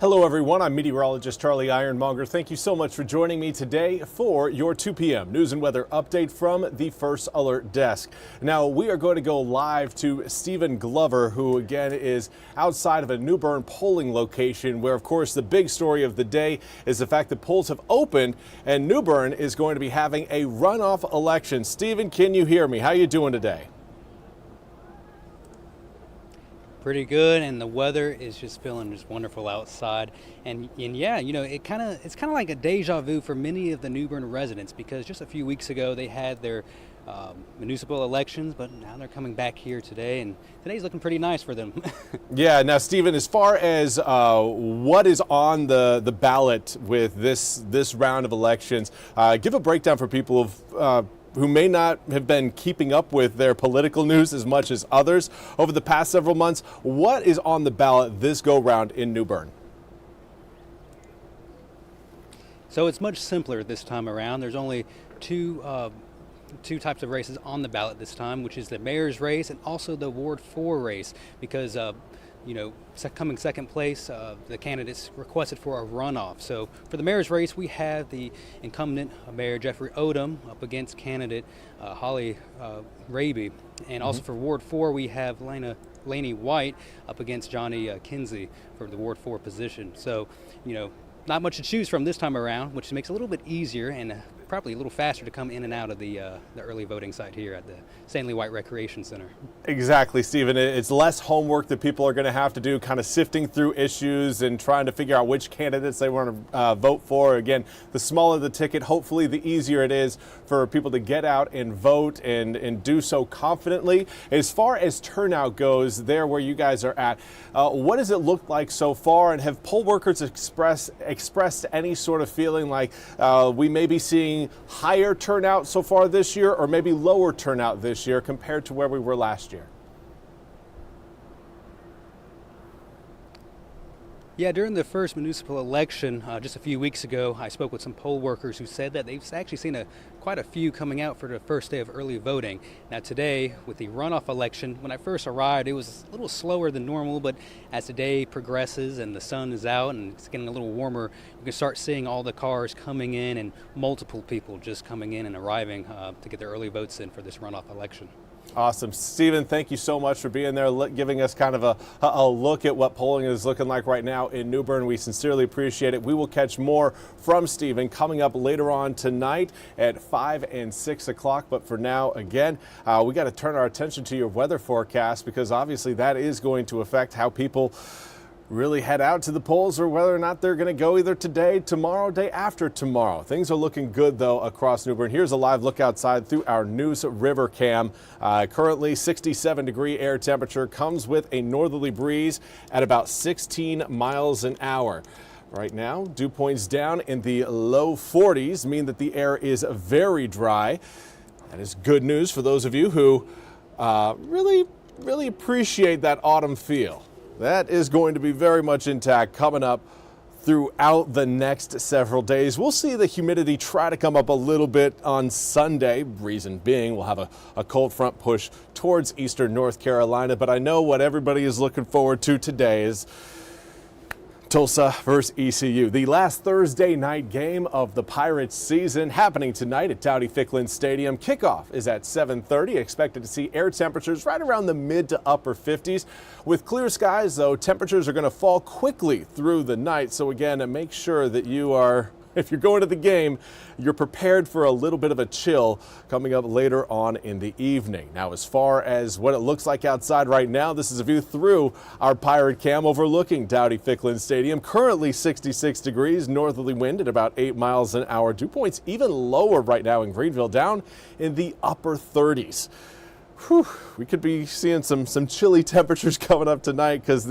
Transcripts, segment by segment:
Hello everyone, I'm Meteorologist Charlie Ironmonger. Thank you so much for joining me today for your 2 p.m. news and weather update from the First Alert Desk. Now we are going to go live to Stephen Glover, who again is outside of a New Bern polling location where of course the big story of the day is the fact that polls have opened and New Bern is going to be having a runoff election. Stephen, can you hear me? How are you doing today? Pretty good, and the weather is just feeling just wonderful outside. And yeah, you know, it's kind of like a deja vu for many of the New Bern residents, because just a few weeks ago they had their municipal elections, but now they're coming back here today, and today's looking pretty nice for them. Yeah, now Stephen, as far as what is on the ballot with this round of elections, give a breakdown for people of who may not have been keeping up with their political news as much as others over the past several months. What is on the ballot this go-round in New Bern? So it's much simpler this time around. There's only two types of races on the ballot this time, which is the mayor's race and also the Ward 4 race, because you know, coming second place, the candidates requested for a runoff. So for the mayor's race, we have the incumbent Mayor Jeffrey Odham up against candidate Holly Raby. And also for Ward 4, we have Laney White up against Johnny Kinsey for the Ward 4 position. So, you know, not much to choose from this time around, which makes it a little bit easier and probably a little faster to come in and out of the early voting site here at the Stanley White Recreation Center. Exactly, Stephen. It's less homework that people are going to have to do, kind of sifting through issues and trying to figure out which candidates they want to vote for. Again, the smaller the ticket, hopefully the easier it is for people to get out and vote and do so confidently. As far as turnout goes, there where you guys are at, what does it look like so far? And have poll workers expressed any sort of feeling like we may be seeing higher turnout so far this year, or maybe lower turnout this year compared to where we were last year? Yeah, during the first municipal election just a few weeks ago, I spoke with some poll workers who said that they've actually seen quite a few coming out for the first day of early voting. Now today, with the runoff election, when I first arrived, it was a little slower than normal, but as the day progresses and the sun is out and it's getting a little warmer, you can start seeing all the cars coming in and multiple people just coming in and arriving to get their early votes in for this runoff election. Awesome. Stephen, thank you so much for being there, giving us kind of a look at what polling is looking like right now in New Bern. We sincerely appreciate it. We will catch more from Stephen coming up later on tonight at 5 and 6 o'clock. But for now, again, we got to turn our attention to your weather forecast, because obviously that is going to affect how people really head out to the polls, or whether or not they're going to go either today, tomorrow, day after tomorrow. Things are looking good, though, across New Bern. Here's a live look outside through our News River cam. Currently 67-degree air temperature, comes with a northerly breeze at about 16 miles an hour. Right now, dew points down in the low 40s mean that the air is very dry. That is good news for those of you who really appreciate that autumn feel. That is going to be very much intact coming up throughout the next several days. We'll see the humidity try to come up a little bit on Sunday. Reason being, we'll have a cold front push towards eastern North Carolina. But I know what everybody is looking forward to today is Tulsa versus ECU, the last Thursday night game of the Pirates season, happening tonight at Dowdy-Ficklin Stadium. Kickoff is at 7:30. Expected to see air temperatures right around the mid to upper 50s. With clear skies, though, temperatures are going to fall quickly through the night. So again, make sure that you are, if you're going to the game, you're prepared for a little bit of a chill coming up later on in the evening. Now, as far as what it looks like outside right now, this is a view through our Pirate Cam overlooking Dowdy-Ficklin Stadium. Currently 66 degrees, northerly wind at about 8 miles an hour. Dew points even lower right now in Greenville, down in the upper 30s. Whew, we could be seeing some chilly temperatures coming up tonight, because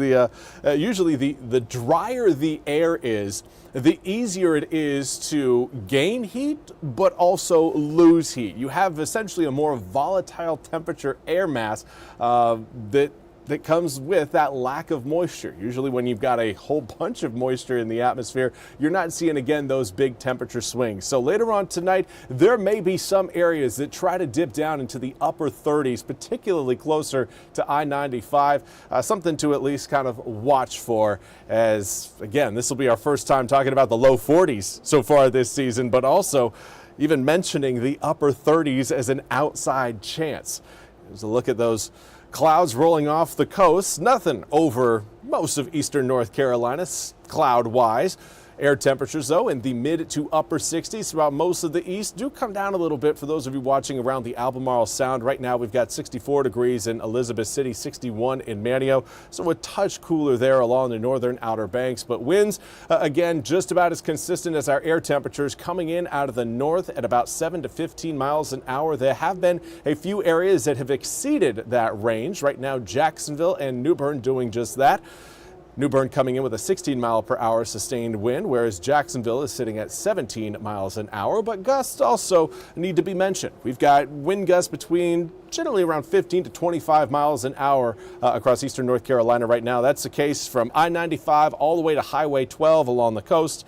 usually the drier the air is, the easier it is to gain heat but also lose heat. You have essentially a more volatile temperature air mass that that comes with that lack of moisture. Usually when you've got a whole bunch of moisture in the atmosphere, you're not seeing, again, those big temperature swings. So later on tonight, there may be some areas that try to dip down into the upper 30s, particularly closer to I-95. Something to at least kind of watch for, as, again, this will be our first time talking about the low 40s so far this season, but also even mentioning the upper 30s as an outside chance. Here's a look at those clouds rolling off the coast. Nothing over most of eastern North Carolina cloud-wise. Air temperatures, though, in the mid to upper 60s throughout most of the east do come down a little bit for those of you watching around the Albemarle Sound. Right now, we've got 64 degrees in Elizabeth City, 61 in Manteo, so a touch cooler there along the northern Outer Banks. But winds, again, just about as consistent as our air temperatures, coming in out of the north at about 7 to 15 miles an hour. There have been a few areas that have exceeded that range. Right now, Jacksonville and New Bern doing just that. New Bern coming in with a 16-mile-per-hour sustained wind, whereas Jacksonville is sitting at 17 miles an hour. But gusts also need to be mentioned. We've got wind gusts between generally around 15 to 25 miles an hour across eastern North Carolina right now. That's the case from I-95 all the way to Highway 12 along the coast.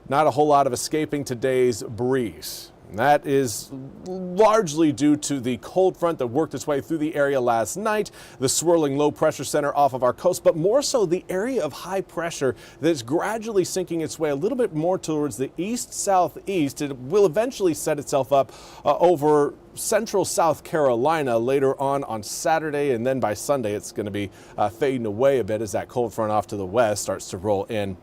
Not a whole lot of escaping today's breeze. And that is largely due to the cold front that worked its way through the area last night, the swirling low pressure center off of our coast, but more so the area of high pressure that's gradually sinking its way a little bit more towards the east-southeast. It will eventually set itself up over central South Carolina later on Saturday, and then by Sunday it's going to be fading away a bit as that cold front off to the west starts to roll in.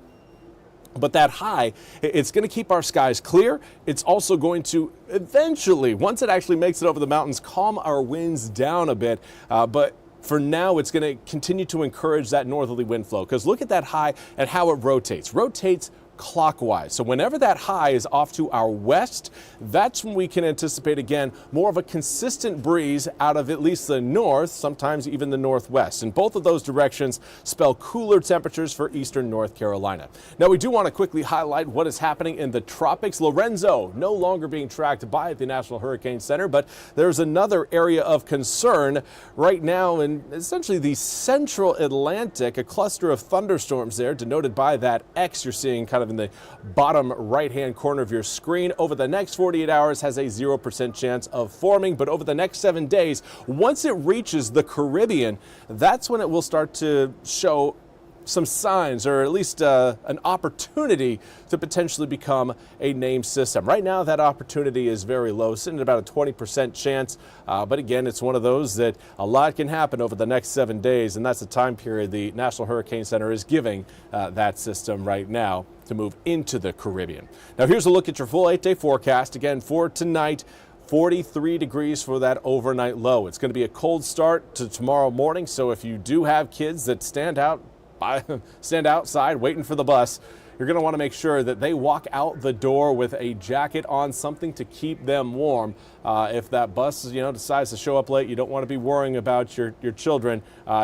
But that high, it's going to keep our skies clear. It's also going to eventually, once it actually makes it over the mountains, calm our winds down a bit. But for now, it's going to continue to encourage that northerly wind flow, because look at that high and how it rotates. Rotates clockwise. So whenever that high is off to our west, that's when we can anticipate, again, more of a consistent breeze out of at least the north, sometimes even the northwest. And both of those directions spell cooler temperatures for eastern North Carolina. Now, we do want to quickly highlight what is happening in the tropics. Lorenzo no longer being tracked by the National Hurricane Center, but there's another area of concern right now in essentially the central Atlantic, a cluster of thunderstorms there denoted by that X you're seeing kind of in the bottom right-hand corner of your screen. Over the next 48 hours has a 0% chance of forming, but over the next 7 days, once it reaches the Caribbean, that's when it will start to show some signs, or at least an opportunity to potentially become a named system. Right now, that opportunity is very low, sitting at about a 20% chance. But again, it's one of those that a lot can happen over the next 7 days, and that's the time period the National Hurricane Center is giving that system right now to move into the Caribbean. Now, here's a look at your full 8-day forecast. Again, for tonight, 43 degrees for that overnight low. It's going to be a cold start to tomorrow morning, so if you do have kids that stand outside waiting for the bus, you're going to want to make sure that they walk out the door with a jacket on, something to keep them warm. If that bus, decides to show up late, you don't want to be worrying about your children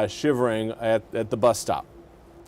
shivering at the bus stop.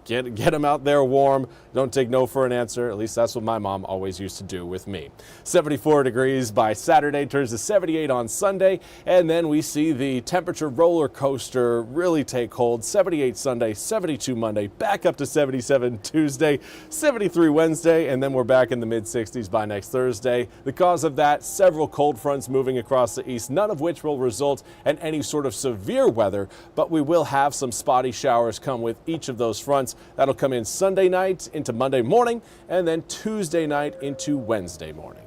Get them out there warm. Don't take no for an answer. At least that's what my mom always used to do with me. 74 degrees by Saturday, turns to 78 on Sunday, and then we see the temperature roller coaster really take hold. 78 Sunday, 72 Monday, back up to 77 Tuesday, 73 Wednesday, and then we're back in the mid-60s by next Thursday. The cause of that, several cold fronts moving across the east, none of which will result in any sort of severe weather, but we will have some spotty showers come with each of those fronts. That'll come in Sunday night into Monday morning, and then Tuesday night into Wednesday morning.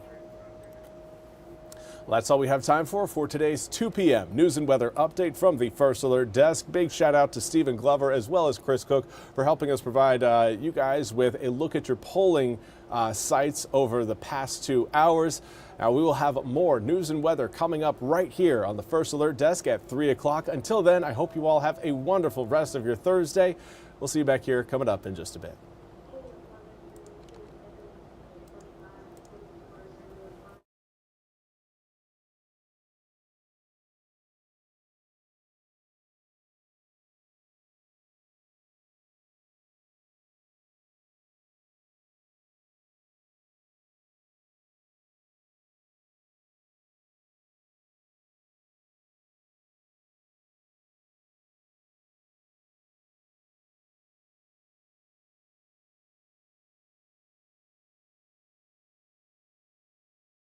Well, that's all we have time for today's 2 p.m. news and weather update from the First Alert Desk. Big shout out to Stephen Glover as well as Chris Cook for helping us provide you guys with a look at your polling sites over the past 2 hours. Now, we will have more news and weather coming up right here on the First Alert Desk at 3 o'clock. Until then, I hope you all have a wonderful rest of your Thursday. We'll see you back here coming up in just a bit.